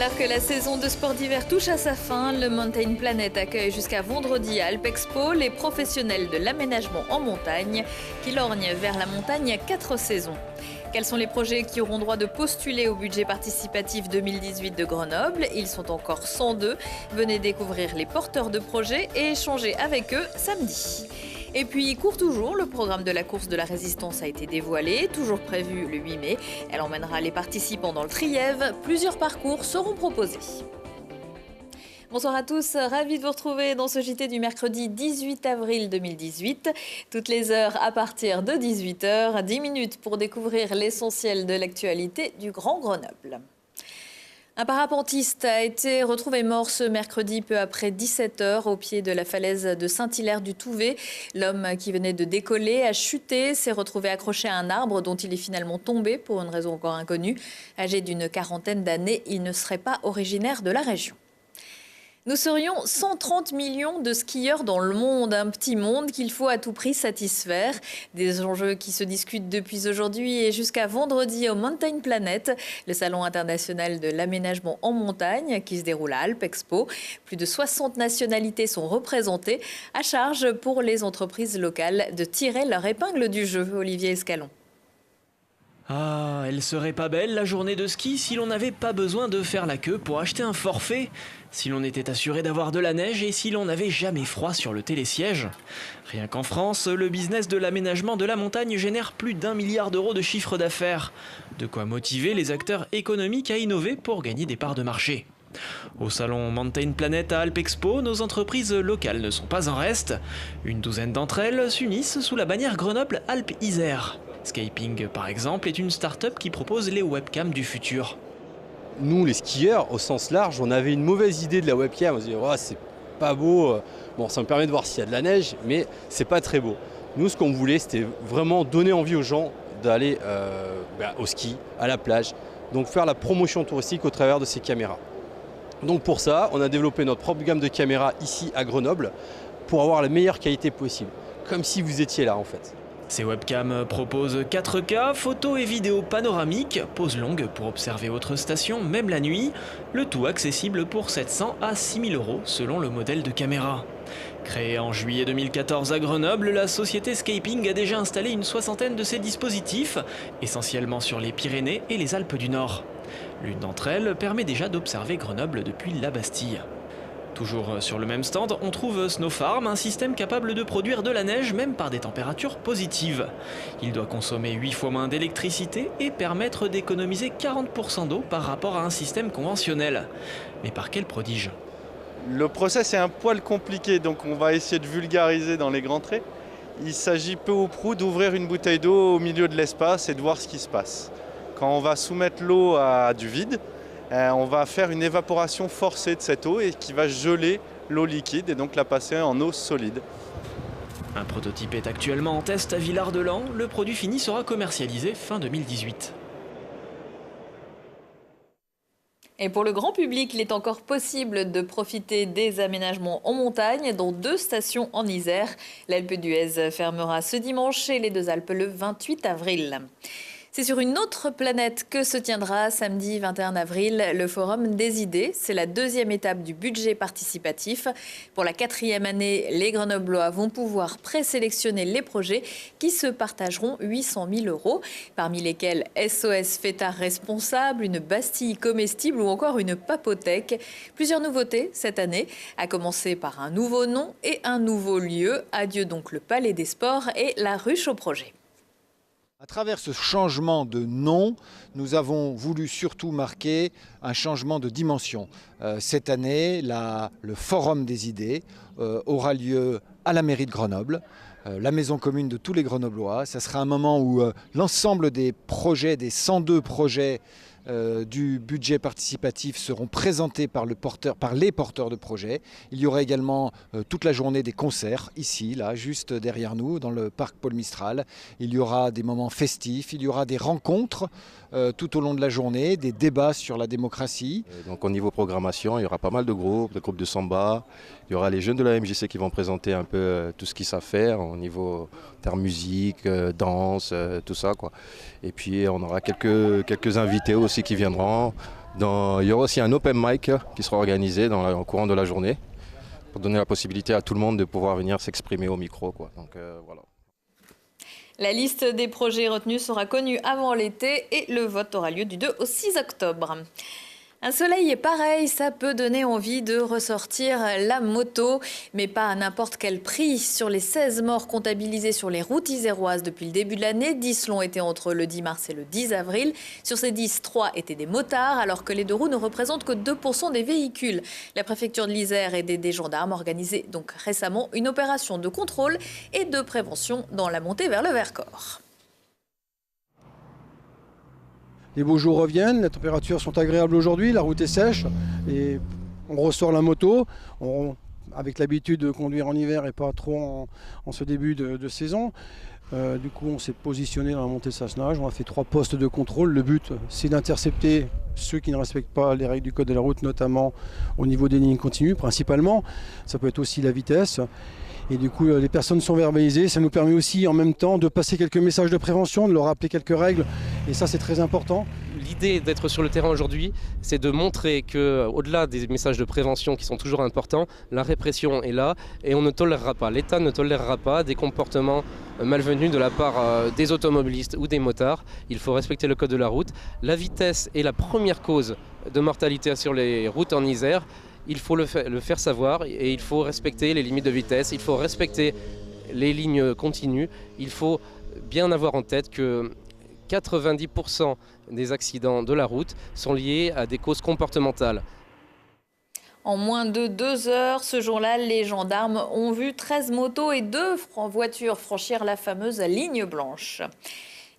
Alors que la saison de sport d'hiver touche à sa fin, le Mountain Planet accueille jusqu'à vendredi à Alpe Expo les professionnels de l'aménagement en montagne qui lorgnent vers la montagne à 4 saisons. Quels sont les projets qui auront droit de postuler au budget participatif 2018 de Grenoble? Ils sont encore 102. Venez découvrir les porteurs de projets et échanger avec eux samedi. Et puis, court toujours, le programme de la course de la résistance a été dévoilé, toujours prévu le 8 mai. Elle emmènera les participants dans le Trièves. Plusieurs parcours seront proposés. Bonsoir à tous, ravi de vous retrouver dans ce JT du mercredi 18 avril 2018. Toutes les heures à partir de 18h, 10 minutes pour découvrir l'essentiel de l'actualité du Grand Grenoble. Un parapentiste a été retrouvé mort ce mercredi peu après 17h au pied de la falaise de Saint-Hilaire-du-Touvet. L'homme qui venait de décoller a chuté, s'est retrouvé accroché à un arbre dont il est finalement tombé pour une raison encore inconnue. Âgé d'une quarantaine d'années, il ne serait pas originaire de la région. Nous serions 130 millions de skieurs dans le monde, un petit monde qu'il faut à tout prix satisfaire. Des enjeux qui se discutent depuis aujourd'hui et jusqu'à vendredi au Mountain Planet, le salon international de l'aménagement en montagne qui se déroule à Alpe Expo. Plus de 60 nationalités sont représentées, à charge pour les entreprises locales de tirer leur épingle du jeu. Olivier Escalon. Ah, elle serait pas belle la journée de ski si l'on n'avait pas besoin de faire la queue pour acheter un forfait, si l'on était assuré d'avoir de la neige et si l'on n'avait jamais froid sur le télésiège. Rien qu'en France, le business de l'aménagement de la montagne génère plus d'1 milliard d'euros de chiffre d'affaires. De quoi motiver les acteurs économiques à innover pour gagner des parts de marché. Au salon Mountain Planet à Alpe Expo, nos entreprises locales ne sont pas en reste. Une douzaine d'entre elles s'unissent sous la bannière Grenoble Alpes Isère. Scaping, par exemple, est une start-up qui propose les webcams du futur. Nous, les skieurs, au sens large, on avait une mauvaise idée de la webcam. On se disait, oh, c'est pas beau. Bon, ça me permet de voir s'il y a de la neige, mais c'est pas très beau. Nous, ce qu'on voulait, c'était vraiment donner envie aux gens d'aller au ski, à la plage. Donc faire la promotion touristique au travers de ces caméras. Donc pour ça, on a développé notre propre gamme de caméras ici à Grenoble pour avoir la meilleure qualité possible. Comme si vous étiez là, en fait. Ces webcams proposent 4K, photos et vidéos panoramiques, pause longue pour observer votre station, même la nuit. Le tout accessible pour 700 à 6000 euros selon le modèle de caméra. Créée en juillet 2014 à Grenoble, la société Scaping a déjà installé une soixantaine de ces dispositifs, essentiellement sur les Pyrénées et les Alpes du Nord. L'une d'entre elles permet déjà d'observer Grenoble depuis la Bastille. Toujours sur le même stand, on trouve Snowfarm, un système capable de produire de la neige même par des températures positives. Il doit consommer 8 fois moins d'électricité et permettre d'économiser 40% d'eau par rapport à un système conventionnel. Mais par quel prodige? Le process est un poil compliqué, donc on va essayer de vulgariser dans les grands traits. Il s'agit peu ou prou d'ouvrir une bouteille d'eau au milieu de l'espace et de voir ce qui se passe. Quand on va soumettre l'eau à du vide, on va faire une évaporation forcée de cette eau et qui va geler l'eau liquide et donc la passer en eau solide. Un prototype est actuellement en test à Villard-de-Lans. Le produit fini sera commercialisé fin 2018. Et pour le grand public, il est encore possible de profiter des aménagements en montagne, dont 2 stations en Isère. L'Alpe d'Huez fermera ce dimanche et les Deux Alpes le 28 avril. C'est sur une autre planète que se tiendra samedi 21 avril le Forum des idées. C'est la 2e étape du budget participatif. Pour la 4e année, les Grenoblois vont pouvoir présélectionner les projets qui se partageront 800 000 euros, parmi lesquels SOS Fêtard responsable, une Bastille comestible ou encore une papothèque. Plusieurs nouveautés cette année, à commencer par un nouveau nom et un nouveau lieu. Adieu donc le Palais des Sports et la ruche au projet. À travers ce changement de nom, nous avons voulu surtout marquer un changement de dimension. Cette année, le Forum des idées aura lieu à la mairie de Grenoble, la maison commune de tous les Grenoblois. Ça sera un moment où l'ensemble des projets, des 102 projets du budget participatif seront présentés par les porteurs de projets. Il y aura également toute la journée des concerts, ici, là, juste derrière nous, dans le parc Paul Mistral. Il y aura des moments festifs, il y aura des rencontres tout au long de la journée, des débats sur la démocratie. Donc au niveau programmation, il y aura pas mal de groupes de samba. Il y aura les jeunes de la MJC qui vont présenter un peu tout ce qu'ils savent faire au niveau termes musique, danse, tout ça, quoi. Et puis on aura quelques invités aussi qui viendront Il y aura aussi un open mic qui sera organisé au courant de la journée pour donner la possibilité à tout le monde de pouvoir venir s'exprimer au micro, quoi. Donc voilà. La liste des projets retenus sera connue avant l'été et le vote aura lieu du 2 au 6 octobre. Un soleil pareil, ça peut donner envie de ressortir la moto, mais pas à n'importe quel prix. Sur les 16 morts comptabilisés sur les routes iséroises depuis le début de l'année, 10 l'ont été entre le 10 mars et le 10 avril. Sur ces 10, 3 étaient des motards, alors que les deux roues ne représentent que 2% des véhicules. La préfecture de l'Isère et des gendarmes organisaient donc récemment une opération de contrôle et de prévention dans la montée vers le Vercors. Les beaux jours reviennent, les températures sont agréables aujourd'hui, la route est sèche et on ressort la moto. Avec l'habitude de conduire en hiver et pas trop en ce début de saison. Du coup, on s'est positionné dans la montée de Sassenage. On a fait 3 postes de contrôle. Le but, c'est d'intercepter ceux qui ne respectent pas les règles du code de la route, notamment au niveau des lignes continues, principalement. Ça peut être aussi la vitesse. Et du coup, les personnes sont verbalisées. Ça nous permet aussi en même temps de passer quelques messages de prévention, de leur rappeler quelques règles. Et ça, c'est très important. L'idée d'être sur le terrain aujourd'hui, c'est de montrer qu'au-delà des messages de prévention qui sont toujours importants, la répression est là et on ne tolérera pas. L'État ne tolérera pas des comportements malvenus de la part des automobilistes ou des motards. Il faut respecter le code de la route. La vitesse est la première cause de mortalité sur les routes en Isère. Il faut le faire savoir et il faut respecter les limites de vitesse, il faut respecter les lignes continues. Il faut bien avoir en tête que 90% des accidents de la route sont liés à des causes comportementales. En moins de 2 heures, ce jour-là, les gendarmes ont vu 13 motos et 2 voitures franchir la fameuse ligne blanche.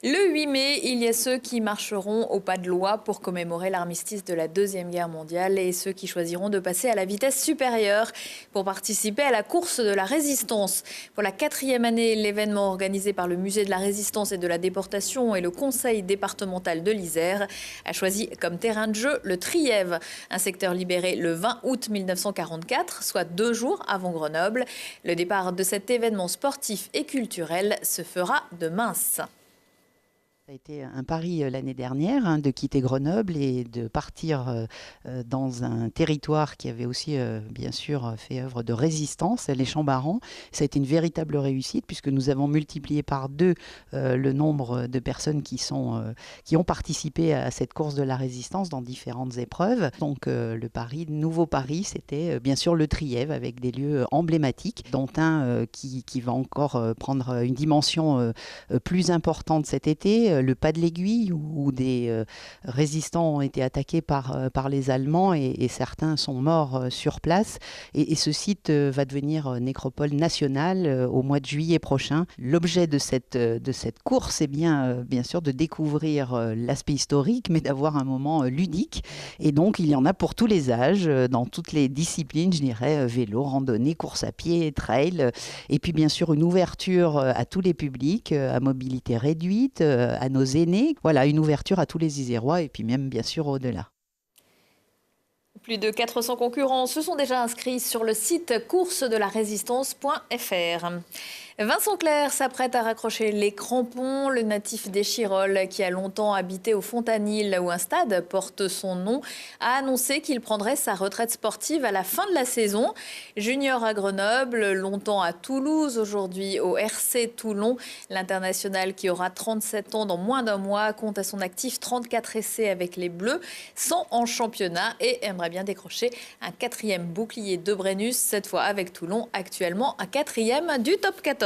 Le 8 mai, il y a ceux qui marcheront au pas de loi pour commémorer l'armistice de la Deuxième Guerre mondiale et ceux qui choisiront de passer à la vitesse supérieure pour participer à la course de la résistance. Pour la 4e année, l'événement organisé par le Musée de la Résistance et de la Déportation et le Conseil départemental de l'Isère a choisi comme terrain de jeu le Trièves, un secteur libéré le 20 août 1944, soit 2 jours avant Grenoble. Le départ de cet événement sportif et culturel se fera de Mince. Ça a été un pari l'année dernière de quitter Grenoble et de partir dans un territoire qui avait aussi bien sûr fait œuvre de résistance, les Champs-Barans. Ça a été une véritable réussite puisque nous avons multiplié par 2 le nombre de personnes qui ont participé à cette course de la résistance dans différentes épreuves. Donc le nouveau pari, c'était bien sûr le Trièves avec des lieux emblématiques, dont un qui va encore prendre une dimension plus importante cet été. Le pas de l'Aiguille où des résistants ont été attaqués par les Allemands et certains sont morts sur place. Et ce site va devenir nécropole nationale au mois de juillet prochain. L'objet de cette course est bien sûr de découvrir l'aspect historique, mais d'avoir un moment ludique. Et donc, il y en a pour tous les âges, dans toutes les disciplines, je dirais, vélo, randonnée, course à pied, trail. Et puis, bien sûr, une ouverture à tous les publics, à mobilité réduite, à nos aînés. Voilà, une ouverture à tous les Isérois et puis même bien sûr au-delà. Plus de 400 concurrents se sont déjà inscrits sur le site coursedelaresistance.fr. Vincent Clerc s'apprête à raccrocher les crampons. Le natif d'Échirolles, qui a longtemps habité au Fontanil, où un stade porte son nom, a annoncé qu'il prendrait sa retraite sportive à la fin de la saison. Junior à Grenoble, longtemps à Toulouse, aujourd'hui au RC Toulon. L'international, qui aura 37 ans dans moins d'un mois, compte à son actif 34 essais avec les Bleus, 100 en championnat et aimerait bien décrocher un 4e bouclier de Brennus, cette fois avec Toulon, actuellement un 4e du top 14.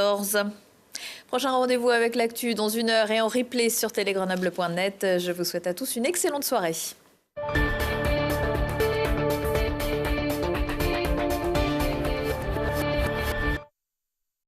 Prochain rendez-vous avec l'actu dans 1 heure et en replay sur télégrenoble.net. Je vous souhaite à tous une excellente soirée.